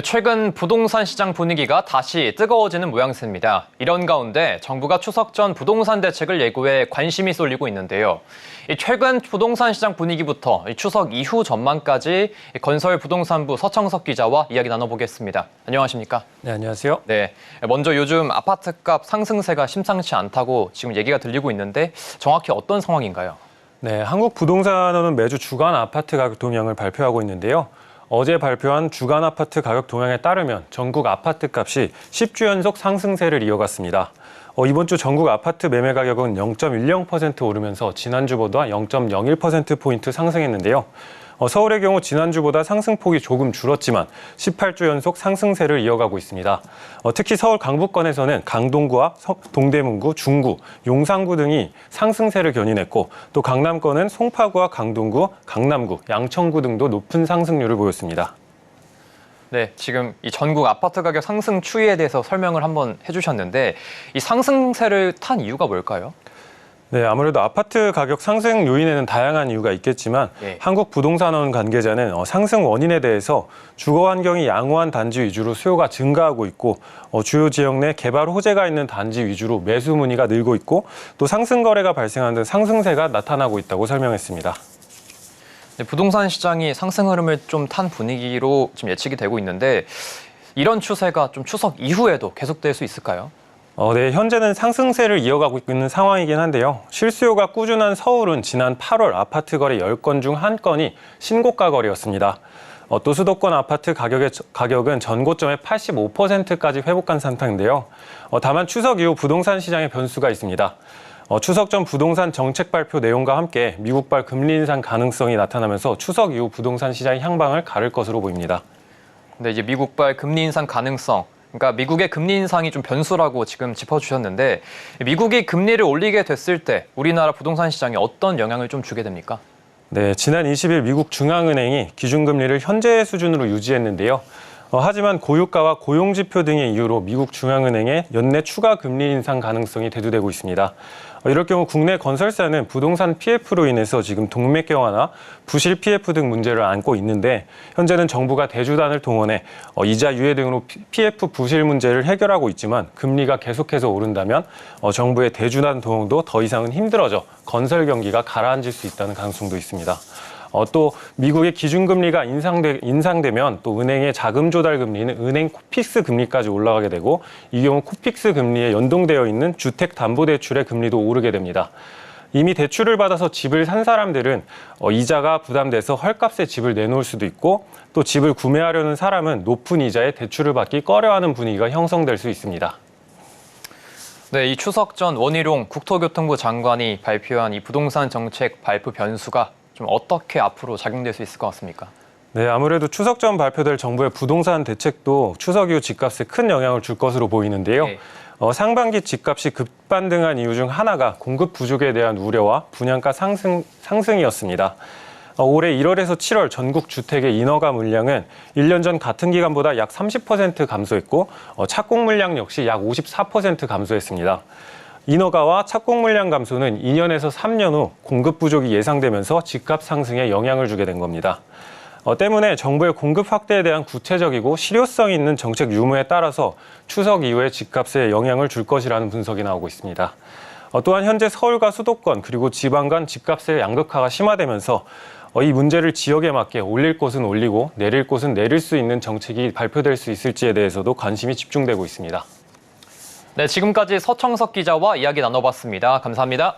최근 부동산 시장 분위기가 다시 뜨거워지는 모양새입니다. 이런 가운데 정부가 추석 전 부동산 대책을 예고해 관심이 쏠리고 있는데요. 최근 부동산 시장 분위기부터 추석 이후 전망까지 건설부동산부 서청석 기자와 이야기 나눠보겠습니다. 안녕하십니까? 네, 안녕하세요. 네, 먼저 요즘 아파트값 상승세가 심상치 않다고 지금 얘기가 들리고 있는데 정확히 어떤 상황인가요? 네, 한국부동산원은 매주 주간 아파트 가격 동향을 발표하고 있는데요. 어제 발표한 주간 아파트 가격 동향에 따르면 전국 아파트 값이 10주 연속 상승세를 이어갔습니다. 이번 주 전국 아파트 매매 가격은 0.10% 오르면서 지난주보다 0.01%포인트 상승했는데요. 서울의 경우 지난주보다 상승폭이 조금 줄었지만 18주 연속 상승세를 이어가고 있습니다. 특히 서울 강북권에서는 강동구와 동대문구, 중구, 용산구 등이 상승세를 견인했고 또 강남권은 송파구와 강동구, 강남구, 양천구 등도 높은 상승률을 보였습니다. 네, 지금 이 전국 아파트 가격 상승 추이에 대해서 설명을 한번 해주셨는데 이 상승세를 탄 이유가 뭘까요? 네, 아무래도 아파트 가격 상승 요인에는 다양한 이유가 있겠지만 한국부동산원 관계자는 상승 원인에 대해서 주거 환경이 양호한 단지 위주로 수요가 증가하고 있고 주요 지역 내 개발 호재가 있는 단지 위주로 매수 문의가 늘고 있고 또 상승 거래가 발생하는 등 상승세가 나타나고 있다고 설명했습니다. 네, 부동산 시장이 상승 흐름을 좀 탄 분위기로 지금 예측이 되고 있는데 이런 추세가 좀 추석 이후에도 계속될 수 있을까요? 네, 현재는 상승세를 이어가고 있는 상황이긴 한데요. 실수요가 꾸준한 서울은 지난 8월 아파트 거래 10건 중 1건이 신고가 거래였습니다. 또 수도권 아파트 가격은 전고점의 85%까지 회복한 상태인데요. 다만 추석 이후 부동산 시장에 변수가 있습니다. 추석 전 부동산 정책 발표 내용과 함께 미국발 금리 인상 가능성이 나타나면서 추석 이후 부동산 시장의 향방을 가를 것으로 보입니다. 네, 이제 미국발 금리 인상 가능성. 그러니까 미국의 금리 인상이 좀 변수라고 지금 짚어주셨는데 미국이 금리를 올리게 됐을 때 우리나라 부동산 시장에 어떤 영향을 좀 주게 됩니까? 네, 지난 20일 미국 중앙은행이 기준금리를 현재 수준으로 유지했는데요. 하지만 고유가와 고용지표 등의 이유로 미국 중앙은행의 연내 추가 금리 인상 가능성이 대두되고 있습니다. 이럴 경우 국내 건설사는 부동산 PF로 인해서 지금 동맥경화나 부실 PF 등 문제를 안고 있는데 현재는 정부가 대주단을 동원해 이자 유예 등으로 PF 부실 문제를 해결하고 있지만 금리가 계속해서 오른다면 정부의 대주단 동원도 더 이상은 힘들어져 건설 경기가 가라앉을 수 있다는 가능성도 있습니다. 또 미국의 기준금리가 인상되면 또 은행의 자금 조달 금리는 은행 코픽스 금리까지 올라가게 되고 이 경우 코픽스 금리에 연동되어 있는 주택담보대출의 금리도 오르게 됩니다. 이미 대출을 받아서 집을 산 사람들은 이자가 부담돼서 헐값에 집을 내놓을 수도 있고 또 집을 구매하려는 사람은 높은 이자에 대출을 받기 꺼려하는 분위기가 형성될 수 있습니다. 네, 이 추석 전 원희룡 국토교통부 장관이 발표한 이 부동산 정책 발표 변수가 좀 어떻게 앞으로 작용될 수 있을 것 같습니까? 네, 아무래도 추석 전 발표될 정부의 부동산 대책도 추석 이후 집값에 큰 영향을 줄 것으로 보이는데요. 상반기 집값이 급반등한 이유 중 하나가 공급 부족에 대한 우려와 분양가 상승이었습니다. 올해 1월에서 7월 전국 주택의 인허가 물량은 1년 전 같은 기간보다 약 30% 감소했고 착공 물량 역시 약 54% 감소했습니다. 인허가와 착공 물량 감소는 2년에서 3년 후 공급 부족이 예상되면서 집값 상승에 영향을 주게 된 겁니다. 때문에 정부의 공급 확대에 대한 구체적이고 실효성 있는 정책 유무에 따라서 추석 이후에 집값에 영향을 줄 것이라는 분석이 나오고 있습니다. 또한 현재 서울과 수도권 그리고 지방 간 집값의 양극화가 심화되면서 이 문제를 지역에 맞게 올릴 곳은 올리고 내릴 곳은 내릴 수 있는 정책이 발표될 수 있을지에 대해서도 관심이 집중되고 있습니다. 네, 지금까지 서청석 기자와 이야기 나눠봤습니다. 감사합니다.